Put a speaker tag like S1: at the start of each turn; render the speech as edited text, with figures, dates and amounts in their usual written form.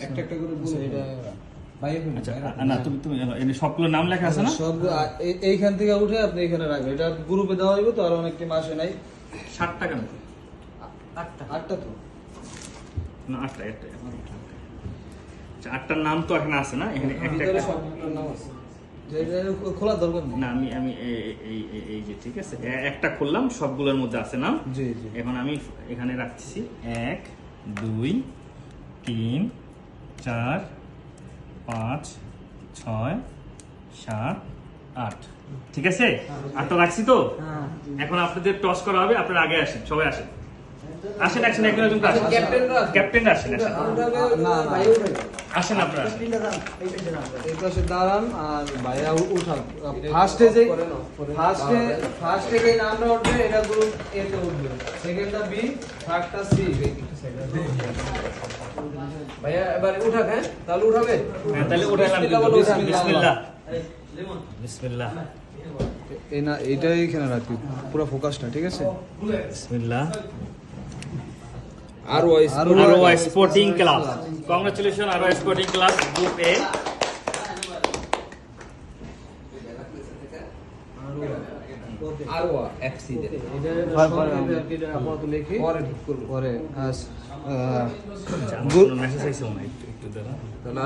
S1: একটা একটা করে বলে এটা
S2: আচ্ছা না তুমি এনে সবগুলোর নাম লেখা আছে না?
S1: সব এইখান থেকে উঠে আপনি এখানে রাখবেন। এটা গ্রুপে দেওয়া হইব তো, আর অনেক টিম আসে নাই।
S2: 60 টাকা না?
S1: 8টা তো
S2: না 8টা এটা। আচ্ছা 8টার নাম তো এখানে আছে না? এখানে একটা
S1: ভিতরে
S2: একটা
S1: সবগুলোর নাম আছে। যে খোলা দরকার নেই।
S2: না আমি এই যে ঠিক আছে, একটা খুললাম, সবগুলোর মধ্যে আছে নাম।
S1: জি জি।
S2: এখন আমি এখানে রাখছি 1 2 3 4 5 6 7 8, ঠিক আছে? 8টা রাখছি তো। এখন আপনাদের টস করা হবে, আপনারা আগে আসেন, সবাই আসেন আসেন আসেন, একজন একজন আসেন, ক্যাপ্টেন আসেন আসেন
S1: না ভাই
S2: আসেন আপনারা।
S1: এই পাশে দাঁড়ান আর ভাইয়া উঠান। ফার্স্টে যে নামটা উঠবে এটা গ্রুপ এ তে উঠবে, সেকেন্ডটা বি, থার্ডটা সি।
S3: ভাইয়া এবারে উঠাক, হ্যাঁ তাহলে উঠাবে।
S2: হ্যাঁ তাহলে উঠালাম, বিসমিল্লাহ বিসমিল্লাহ
S1: এই না এটাই এখানে রাখবি, পুরো ফোকাসটা, ঠিক আছে?
S2: বিসমিল্লাহ।
S1: RY
S2: sporting club, congratulation RY sporting club group A.
S3: আরওয়া এফসি তে
S1: এটা আপাতত লিখি, পরে ঠিক করব। পরে
S2: মেসেজ আইছে মনে হয়, একটু দাঁড়া।
S3: তাহলে